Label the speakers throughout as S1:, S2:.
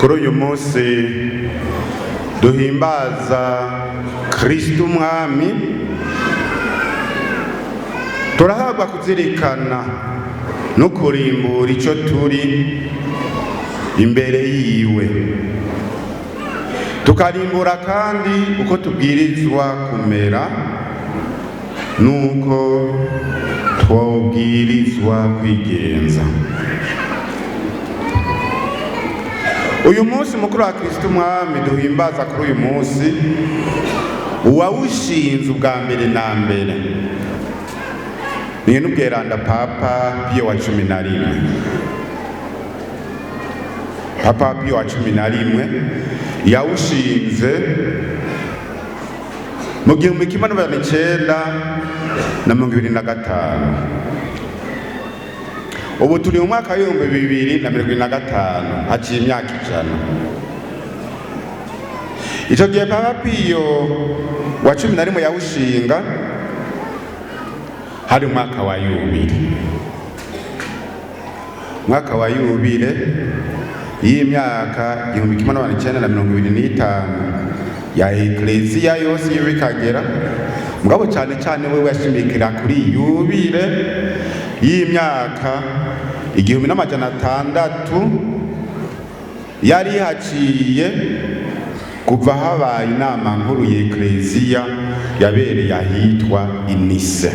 S1: Kuri uyu munsi duhimbaza Kristo Umwami, turahabwa kuzirikana no kurimbura ico turi imbere yiwe, tukarimbura kandi uko tubwirizwa kumera nuko twobwirizwa kwigenza. Uyu munsi mukuru wa Kristo Umwami duhimbaza kuri uyu munsi uwawushinze ubwa mbere na mbere ni n'ubweranda Papa Pio wa 11. Papa Pio wa 11 yawushinze mu 1925. Ubu turi mu mwaka w'ibihumbi 2025, haciye imyaka 100. Ico gihe Papa Pio wa 11 yawushinga hari umwaka wa yubile. Mwaka wa yubile y'imyaka 1925 ya Eklezia yose y'ibikagera, mugabo cyane cyane we yashimikira kuri yubile y'imyaka 1600 yari haciye kuva habaye inama nkuru ya Eklezia yabereye ahitwa Inise.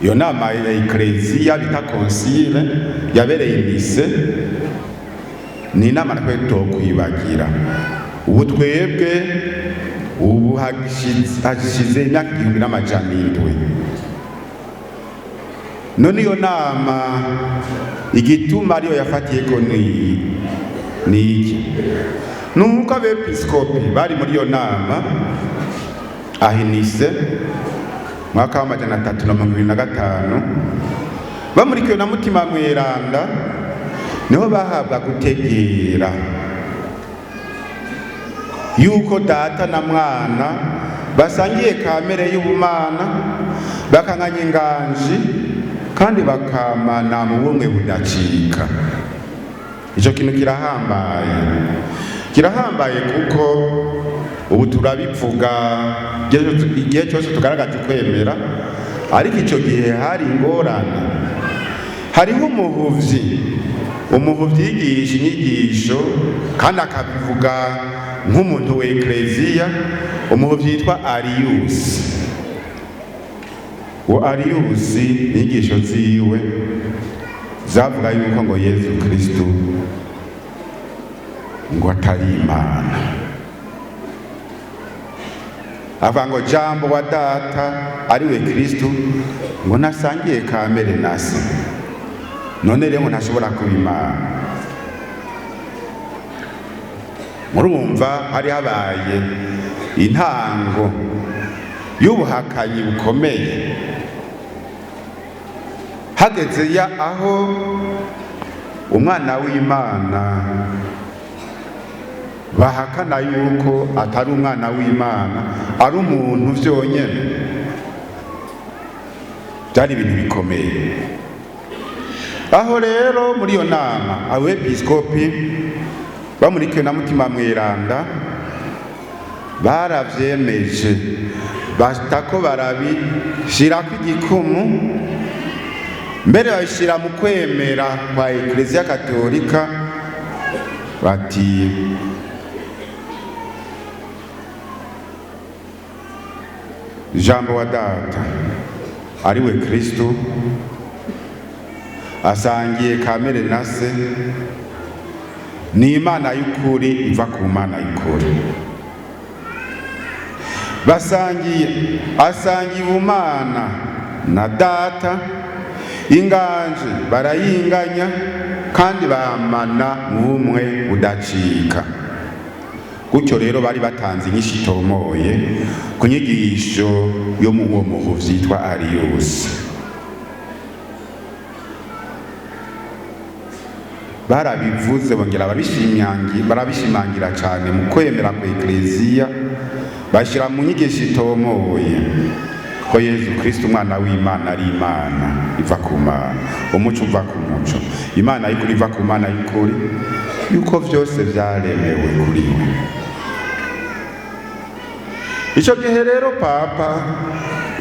S1: Iyo nama ya Eklezia bita Concile yabereye Inise ni inama twe tokwibagira. Ubu twebwe ubu hashize imyaka 1700. None iyo nama igituma ariyo yafatiyeko ni iki? Nuko abepiskopi bari muri iyo nama ahinise mwaka wa 325 bamurikiwe na Mutima Mweranda, niho bahabwa gutegera yuko Data na Mwana basangiye kamere y'ubumana, bakanganya inganji kandi bakamana mu bumwe budacika. Ico kintu kirahambaye kuko ubu turabivuga igihe cyose tugaragaje kwemera, ariko ico gihe hari ingorane. Hariho umuvuvyi yigisha inyigisho kandi akabivuga nk'umuntu wa Eklezia, umuvuvyi yitwa Arius. Arius inyigisho ziwe zavuga yuko ngo Yesu Kristo ngo atari Imana, avuga ngo jambo wa Data ari we Kristo ngo nasangiye kamere na Se, none rero ntashobora kuba Imana. Murumva hari habaye intango y'ubuhakanyi bukomeye, hageze ya aho umwana w'Imana bahakana yuko atari umwana w'Imana, ari umuntu vyonyene. Byari ibintu bikomeye. Aho rero muri iyo nama abepiskopi bamurikiwe na Mutima Mweranda baravyemeje, batako barabishirako igikumu, mbere babishira mu kwemera kwa Eklezia Katolika, bati jambo wa Data ari we Kristo asangiye kamere na Se, ni Imana y'ukuri iva ku Mana y'ukuri. Asangiye ubumana na Data, inganje barayinganya kandi bamana mu bumwe budacika. Gutyo rero bari batanze inyishu itomoye ku nyigisho yo mu uwo muvuvyi yitwa Arius. Barabivuze bongera barabishimangira cyane mu kwemera kwa Eklezia, bashira mu nyigisho itomoye ko Yezu Kristo umwana w'Imana ari Imana iva ku Mana, umuco uva ku muco, Imana y'ukuri iva ku Mana y'ukuri, yuko vyose vyaremewe kuri we. Ico gihe rero Papa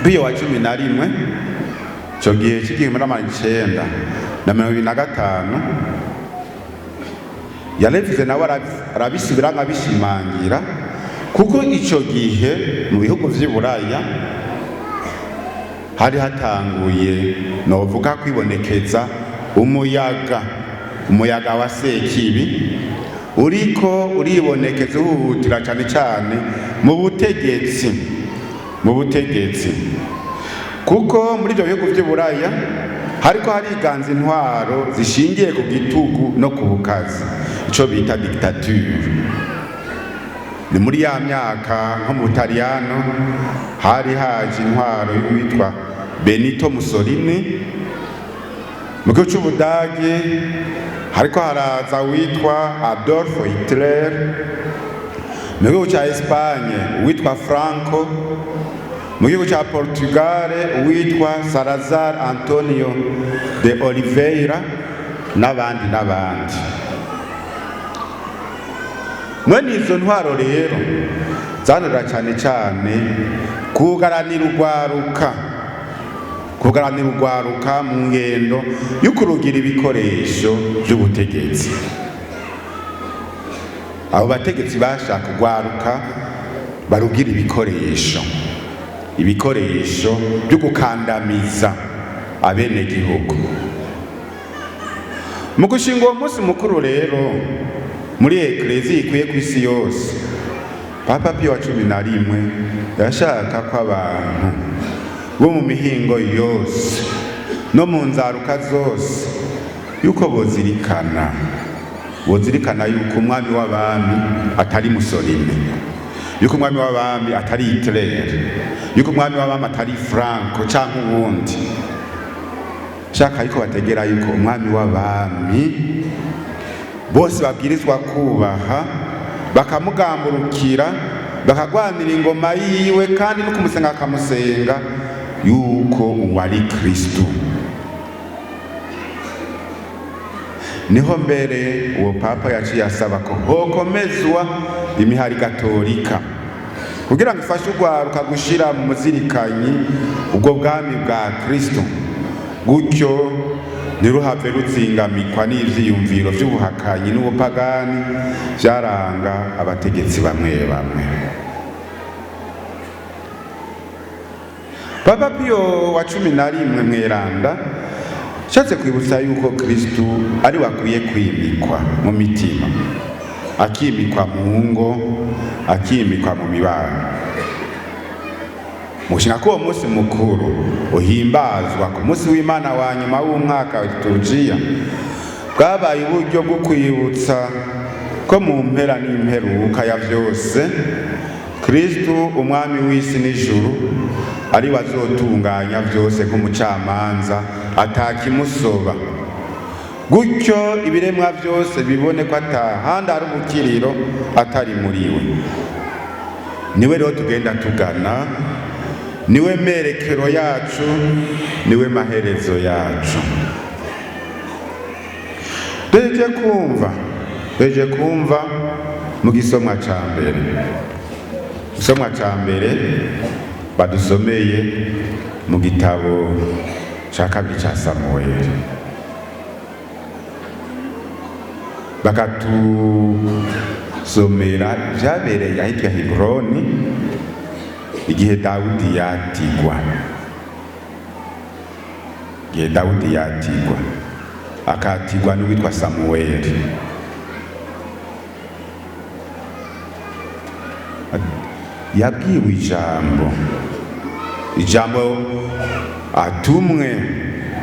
S1: Piyo wa 11 ico gihe c'igihumbi n'amajana 925 yarevize nawe arabisubira nk'abishimangira, kuko ico gihe mu bihugu vy'i Buraya hari hatanguye novuga kwibonekeza umuyaga wa sekibi uriko uribonekeza uhuhutira cane cane mu butegetsi, kuko muri ivyo bihugu vy'i Buraya hariko hariganza intwaro zishingiye ku gitugu no ku bukazi, ico bita dictature. Ni muri ya myaka nko mu Butaliyano hari haje intwaro y'uwitwa Benito Mussolini, mu gihugu c'Ubudage hariko haraza witwa Adolf Hitler, mu gihugu ca Espagne uwitwa Franco, mu gihugu ca Portugal uwitwa Salazar Antonio de Oliveira n'abandi. Mwene izo ntwaro rero zanura cane cane kugaranira urwaruka mu ngendo y'ukurugira ibikoresho vy'ubutegetsi. Abo bategetsi bashaka urwaruka barugira ibikoresho byo gukandamiza abenegihugu. Mu gushinga uwo munsi mukuru rero muri Eklezia ikwiye kw'isi yose, Papa Piyo wa 11 yashaka ko abantu bo mu mihingo yose no mu nzaruka zose yuko bozirikana yuko umwami w'abami atari Mussolini, yuko umwami w'abami atari Hitler, yuko umwami w'abami atari Franco canke uwundi. Shaka yuko bategera yuko umwami w'abami bose babwirizwa kubaha, bakamugamburukira, bakagwanira ingoma yiwe, kandi no kumusenga akamusenga yuko uwari Kristo. Niho mbere uwo Papa yaciye asaba ko hokomezwa imihari gatolika kugira ngo ifashe urwaruka gushira mu muzirikanyi ubwo bwami bwa Kristo, gutyo ntiruhave rutsingamikwa n'ivyiyumviro vy'ubuhakanyi n'ubupagani vyaranga abategetsi bamwe. Papa Piyo wa 11 mweranda shatse kwibutsa yuko Kristo ari wakwiye kwimikwa mu mitima, akimikwa mu ngo, akimikwa mu mibano. Mushinga ko uwo munsi mukuru uhimbazwa ku munsi w'Imana wa nyuma w'umwaka wa liturujia, bwabaye uburyo bwo kwibutsa ko mu mpera n'imperuka ya vyose Kristo umwami w'isi n'ijuru ari bazotunganya vyose nk'umucamanza atakimusoba, gutyo ibiremwa vyose bibone ko atahandi ari ubukiriro atari muriwe. Niwe rero tugenda tugana, niwe merekero yacu, niwe maherezo yacu. Beje kumva mu gisomwa ca mbere badusomeye mu gitabo ca kabiri ca Samueli, bakatusomera vyabereye ahitwa Hebroni igihe Dawudi yatigwa, akatigwa n'uwitwa Samueli. Yabwiwe ijambo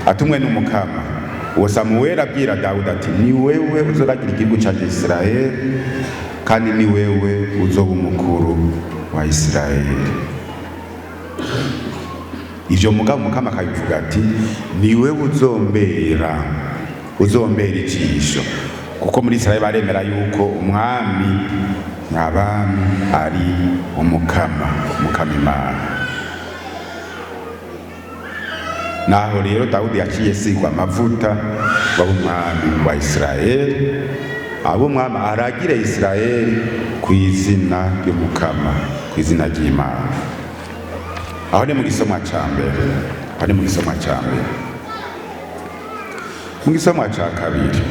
S1: atumwe n'umukama. Uwo Samueli abwira Dawudi ati, ni wewe uzoragira igihugu ca Isirayeli, kandi ni wewe uzoba umukuru wa Isirayeli. Ivyo mugabo umukama akabivuga ati, ni wewe uzombera ijisho, kuko muri Isirayeli baremera yuko umwami ari umukama Imana. naho rero Dawudi yaciye sigwa amavuta w'umwami wa Isirayeli, umwami aragire Isirayeli ku izina ry'Umukama, ku izina ry'Imana. Aho ni mu gisomwa ca mbere, aho ni mu gisomwa ca mbere. Mu gisomwa ca kabiri,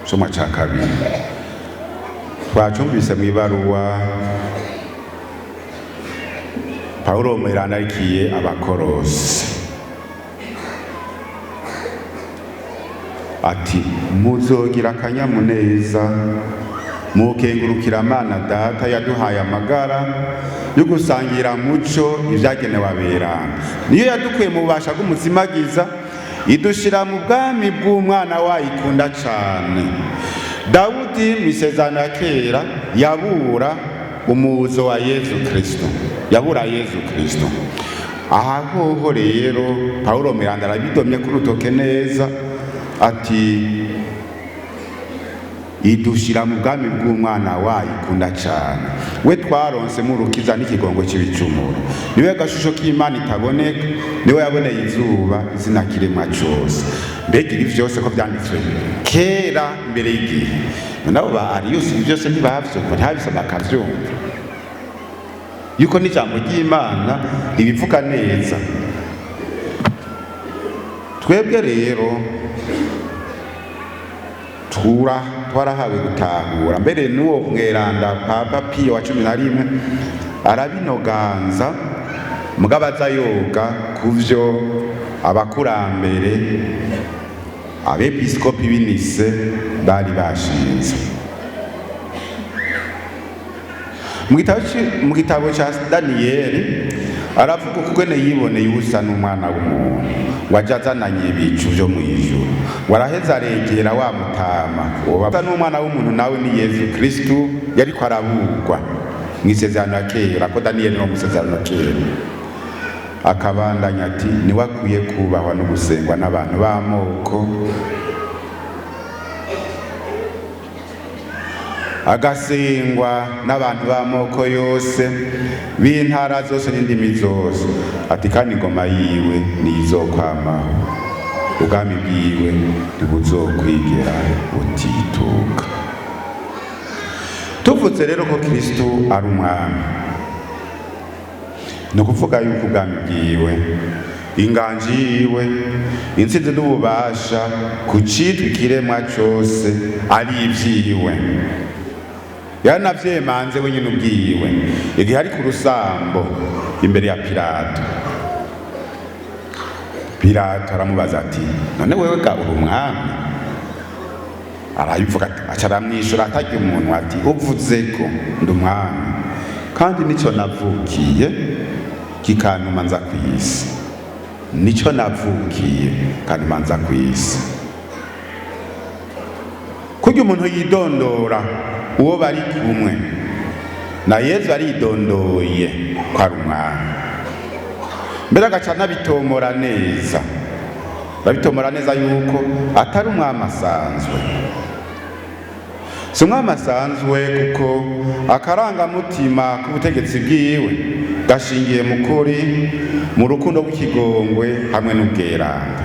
S1: gisomwa ca kabiri twacumvise mw'ibaruwa Pawulo mweranda arikiye Abakolosi ati muzogira akanyamuneza mukengurukira Mana Data yaduhaye amagara yo gusangira muco ivyagenewe aberanda, niyo yadukuye mu bubasha bw'umuzimagiza idushira mu bwami bw'umwana wayo ikunda cane. Dawudi mw'isezerano ya kera yabura umuzo wa Yezu Kristo, yabura Yezu Kristo. Aha hoho rero Pawulo mweranda arabidomye ku rutoke neza ati idushira mu bwami bw'umwana wayo ikunda cane, we twaronse mu rukiza n'ikigongo c'ibicumuro, niwe gashusho k'Imana itaboneka, niwe yaboneye izuba izina kiremwa cose. Mbega ibi vyose ko vyanditswe kera imbere y'igihe, nabo ba Arius ibi vyose ntibavyumva, ntihabisoma akavyumva yuko n'ijambo ry'Imana ribivuga neza. Twebwe rero twarahawe gutahura, mbere n'uwo mweranda Papa Piyo wa 11 arabinoganza mugabo aza yoga kuvyo abakurambere abepiskopi b'Inise bari bashinze. Mu gitabo ca Daniyeli aravuga ukugene yiboneye ubusa n'umwana w'umuntu wajazananye ibicu vyo mw'ijuru, waraheza aregera wa mutama uba n'umwana w'umuntu nawe ni Yezu Kristu yariko araburwa mw'isezerano ya kera, ko Daniyeli no mw'isezerano kera. Akabandanya ati niwe akwiye kubahwa no gusengwa n'abantu b'amoko, agasengwa n'abantu b'amoko yose b'intara zose n'indimi zose. Ati kandi ingoma yiwe nizokwamaho, ubwami bwiwe ntibuzokwigera butituka. Tuvuze rero ko Kristo ari umwami, ni ukuvuga yuko ubwami bwiwe, inganji yiwe, intsinzi n'ububasha ku citwa ikiremwa cose ari ivyiwe. Yaranavyemanze wenyene ubwiwe igihe ari ku rusambo imbere ya Pilato. Pilato aramubaza ati none wewe ga uri umwami? Arayivuga aca aramwishura atarya umuntu ati uvuze ko ndi umwami kandi nico navukiye kikantuma nza kw'isi, nico navukiye kandi manza kw'isi. Kurya umuntu yidondora uwo bari kumwe na Yezu aridondoye ko ari umwami, mbere agaca anabitomora neza, babitomora neza yuko atari umwami asanzwe. Si umwami asanzwe kuko akarangamutima k'ubutegetsi bwiwe gashingiye mu kuri, mu rukundo rw'ikigongwe hamwe n'ubweranda.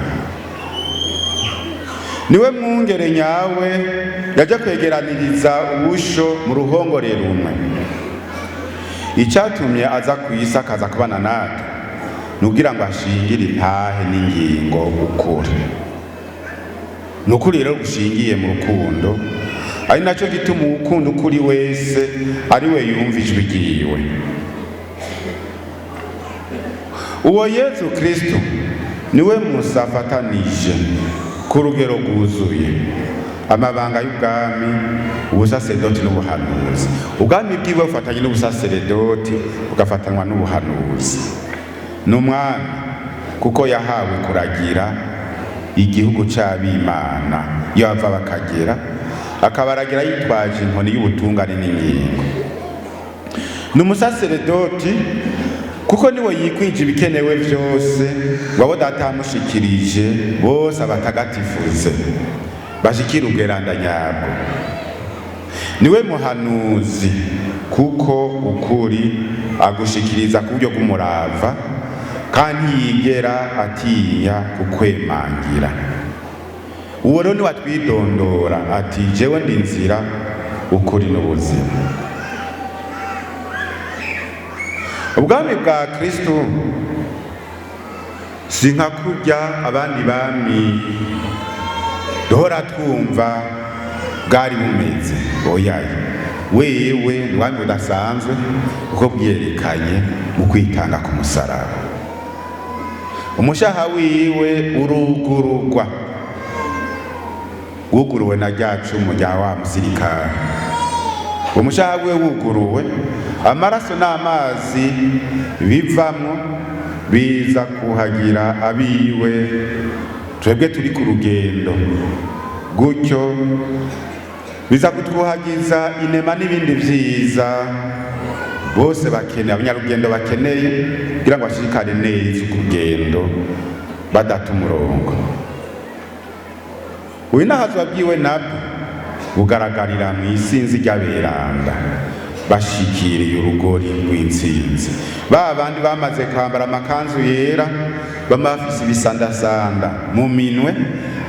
S1: Niwe mwungere nyawe yaje kwegeraniriza ubusho mu ruhongore rumwe. Icatumye aza kw'isi akaza kubana natwe nugira ngo ashingire intahe n'ingingo ukuri. Nukuri rero gushingiye mu rukundo, ari naco gituma ukunda ukuri wese ari we yumva ijwi ryiwe. Uwo Yezu Kristo niwe Musa afatanije ku rugero rwuzuye amabanga y'ubwami, ubusaseredoti n'ubuhanuzi. Ubwami bwiwe bufatanye n'ubusaseredoti bugafatanwa n'ubuhanuzi. N'umwami kuko yahawe kuragira igihugu c'ab'Imana iyo bava bakagera, akabaragira yitwaje inkoni y'ubutungane n'ingingo. N'umusaseredoti kuko niwe yikwije ibikenewe vyose ngo abo Data yamushikirije bose abatagatifuze bashikira ubweranda nyabwo. Niwe muhanuzi kuko ukuri agushikiriza ku buryo bw'umurava kandi yigera atinya kukwemangira. Uwo rero niwatwidondora ati jewe ndi inzira ukuri n'ubuzima. Ubwami bwa Kristo si nka kurya abandi bami duhora twumva bwari bumeze. Oyaye, wewe ni ubwami budasanzwe kuko bwiyerekanye mu kwitanga ku musaraba. Umushaha wiwe urugurugwa, wuguruwe na rya cumu rya wa musirikare. Umushaha wiwe wuguruwe, amaraso n'amazi bivamwo biza kuhagira abiwe, twebwe turi ku rugendo. Gutyo biza kutwuhagiza inema n'ibindi vyiza bose bakeneye, abanyarugendo bakeneye kugira ngo bashikane neza urugendo badata umurongo. Uwinahazwa bwiwe nabwo bugaragarira mw'isinzi ry'aberanda bashikiriye urugori rw'intsinzi. Ba bandi bamaze kwambara amakanzu yera, bama bafise ibisandasanda mu minwe,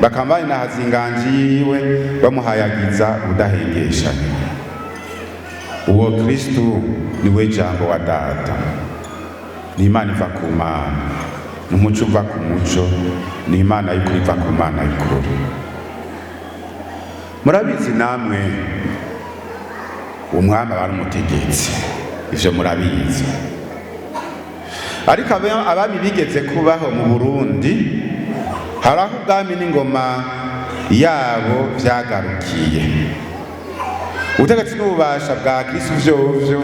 S1: bakaba banahaza inganji yiwe bamuhayagiza udahengeshanya. Uwo Kristo niwe jambo wa Data, ni Imana iva ku Mana, n'umuco uva ku muco, ni Imana y'ukuri iva ku Mana y'ukuri. Murabizi namwe umwami aba ari umutegetsi, ivyo murabizi. Ariko abami bigeze kubaho mu Burundi, haraho ubwami n'ingoma yabo vyagarukiye. Ubutegetsi n'ububasha bwa Kristo vyovyo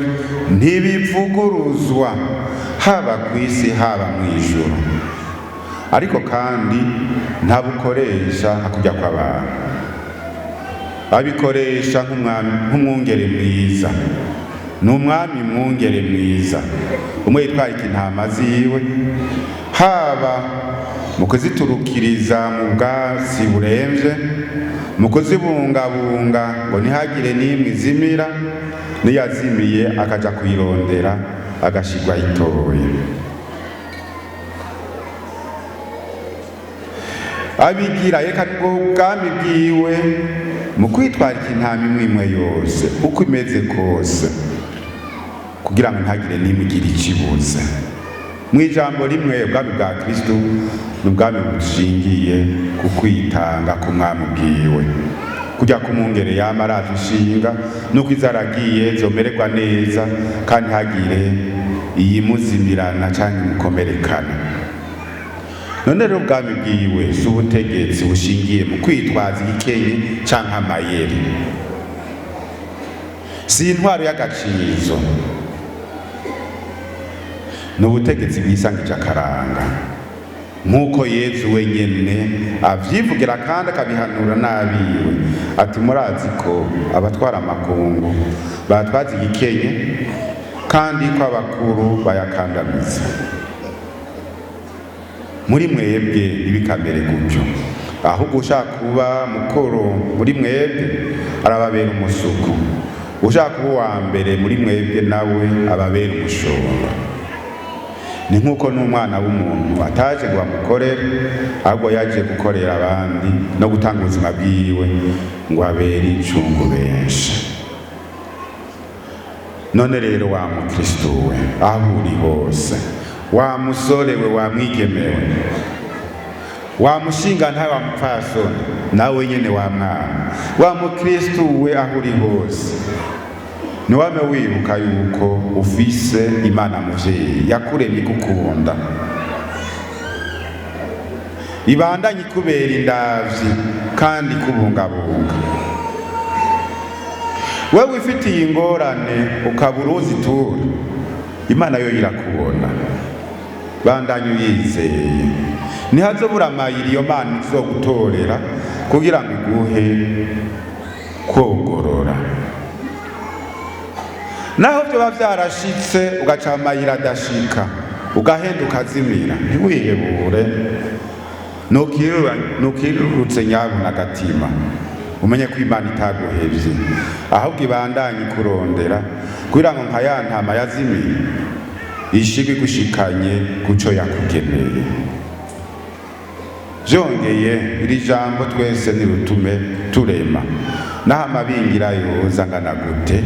S1: ntibivuguruzwa, haba kw'isi haba mw'ijuru. Ariko kandi ntabukoresha hakurya kw'abantu, babikoresha nk'umwungere mwiza. N'umwami mwungere mwiza, umwe yitwarika intama ziwe, haba mu kuziturukiriza mu bwatsi buremvye, mu kuzibungabunga ngo ntihagire n'imwe izimira, niyazimiye akaja kuyirondera agashirwa itoye. Abigira reka ngo ubwami bwiwe mu kwitwarika intama imwe yose uko imeze kose, kugira ngo ntagire n'imwe igira ikibuza. Mw'ijambo rimwe, ubwami bwa Kristo ni ubwami bushingiye ku kwitanga ku mwami bwiwe, kujya kumwungere yama araje ishinga nuko izaragiye zomererwa neza kandi ntagire iyimuzimirana canke imukomerekana. None rero ubwami bwiwe si ubutegetsi bushingiye mu kwitwaza igikenye canke amayeri, si intwaro y'agacizo, ni ubutegetsi bwisangije akaranga, nk'uko Yesu wenyene avyivugira kandi akabihanura n'abiwe ati murazi ko abatwara amakungu batwaza igikenye kandi ko abakuru bayakandamiza. Muri mwebwe ntibikamere gutyo, ahubwo ushaka kuba mukuru muri mwebwe arababera umusuku, ushaka kuba uwa mbere muri mwebwe nawe ababera umushumba. Ni nk'uko n'umwana w'umuntu ataje ngo bamukorere, ahubwo yaje gukorera abandi no gutanga ubuzima bwiwe ngo abere incungu benshi. None rero wa mukristo we, aho uri hose, wa musore we, wa mwigemewe, wa mushinga ntawe, wa mupfasoni, nawe nyene wa mwana, wa mukristo we, aho uri hose, niwame wibuka yuko ufise Imana muvyeyi yakuremye igukunda, ibandanye ikubera indavyi kandi ikubungabunga. Wewe wifitiye ingorane ukabura uzitura, Imana yo irakubona. Bandanye uyizeye, ntihazobura amayira iyo Mana izogutorera kugira ngo iguhe kwogorora. Naho vyoba vyarashitse ugaca amayira adashika, ugahenda ukazimira, ntiwihebure, nukirurutse nyabuna agatima, umenye ko Imana itaguhevye, ahubwo ibandanye kurondera kugira ngo nka ya ntama yazimiye ishigwe gushikanye kuco yakugeneye. Vyongeye iri jambo twese nirutume turema, naho amabingira yoza angana gute,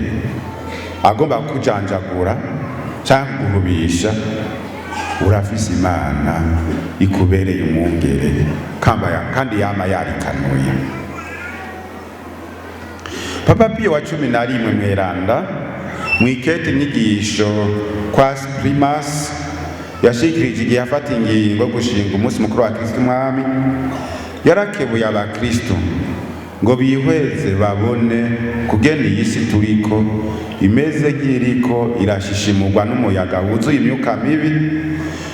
S1: agomba kujanjagura canke guhubisha, urafise Imana ikubereye umwungere kandi yama yarikanuye. Papa Pio wa 11 mweranda mwikete inyigisho kwa Primas yashikirije igihe afata ingingo gushinga umunsi mukuru wa Kristo Umwami, yarakebuye abakristo ngo bihweze babone kugena iyi si turiko imeze nk'iriko irashishimurwa n'umuyaga wuzuye imyuka mibi,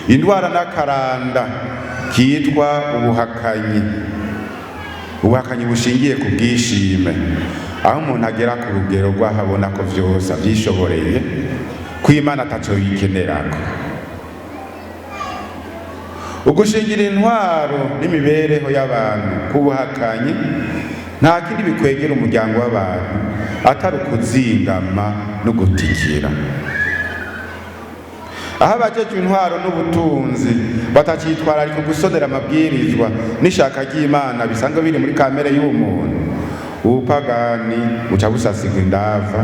S1: indwara n'akaranda kitwa ubuhakanyi bushingiye ku bwishime, aho umuntu agera ku rugero rw'ahabona ko vyose avyishoboreye, ko Imana ataco yikenerako. Ugushingira intwaro n'imibereho y'abantu kubuhakanyi nta kindi bikwegera umuryango w'abantu atari ukuzingama no gutikira. Aho abajejwe intwaro n'ubutunzi batacitwararika gusonera amabwirizwa n'ishaka ry'Imana bisanzwe biri muri kamere y'umuntu, ubupagani buca busasigwa indava,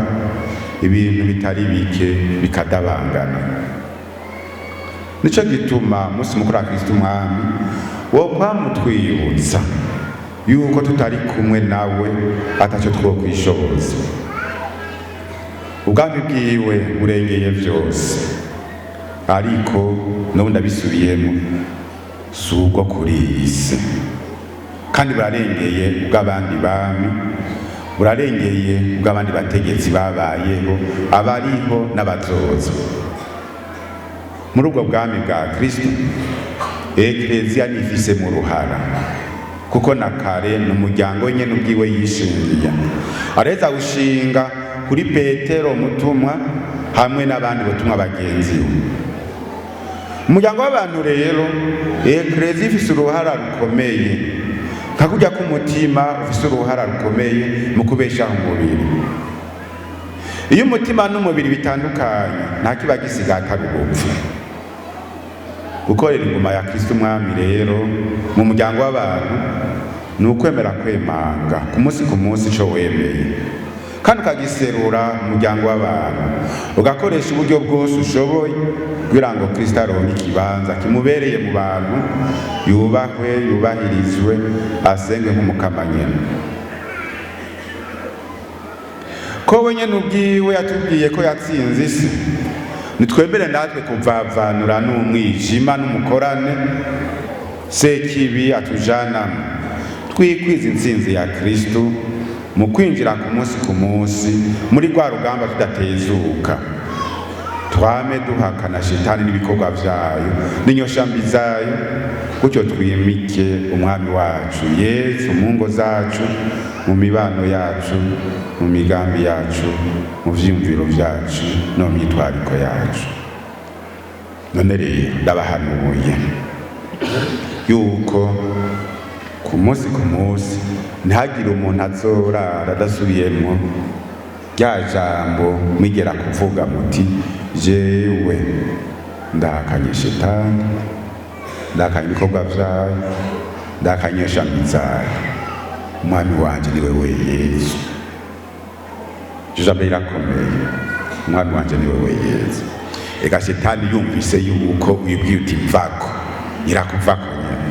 S1: ibintu bitari bike bikadabangana. Nico gituma umunsi mukuru wa Kristo Umwami wo kwamutwibutsa yuko tutari kumwe nawe ataco twokwishoboza. Ubwami bwiwe burengeye vyose, ariko n'ubundi abisubiyemo si ubwo kuri iyi si, kandi burarengeye ubw'abandi bami, burarengeye ubw'abandi bategetsi babayeho, abariho n'abazoza. Muri ubwo bwami bwa Kristo, Ekleziya nifise mu ruhara, kuko na kare n'umuryango nyene ubwiwe yishingiye, areza gushinga kuri Petero mutumwa hamwe n'abandi butumwa bagenzi we. Umuryango w'abantu rero, Ekleziya ifise uruhara rukomeye, nka kurya k'umutima ufise uruhara rukomeye mu kubeshaho umubiri. Iyo umutima n'umubiri bitandukanye, nta kiba gisigaye atari ubupfu. Gukorera ingoma ya Kristo Umwami rero mu muryango w'abantu ni ukwemera kwemanga ku munsi ico wemeye, kandi ukagiserura mu muryango w'abantu, ugakoresha uburyo bwose ushoboye kugira ngo Kristo aronke ikibanza kimubereye mu bantu, yubahwe, yubahirizwe, asengwe nk'umukama nyene. Ko we nyene ubwiwe yatubwiye ko yatsinze isi, nitwembere natwe kuvavanura n'umwijima n'umukorane sekibi atujanamo, twikwiza intsinzi ya Kristo mu kwinjira ku munsi muri rwa rugamba tudatezuka. Twame duhakana shitani n'ibikorwa vyayo n'inyoshambi zayo, gutyo twimike Umwami wacu Yesu mu ngo zacu, mu mibano yacu, mu migambi yacu, mu vyiyumviro vyacu no mu myitwariko yacu. None rero ndabahanuye yuko ku munsi ntihagire umuntu azorara adasubiyemwo rya jambo mwigera kuvuga muti, jewe ndahakanye shitani, ndahakanye ibikorwa vyayo, ndahakanye ishami zayo, Umwami wanje ni wewe Yesu. Jambo rirakomeye, Umwami wanje ni wewe Yesu. Ega shitani yumvise yuko uyibwiye uti mvako, irakuvako nyene.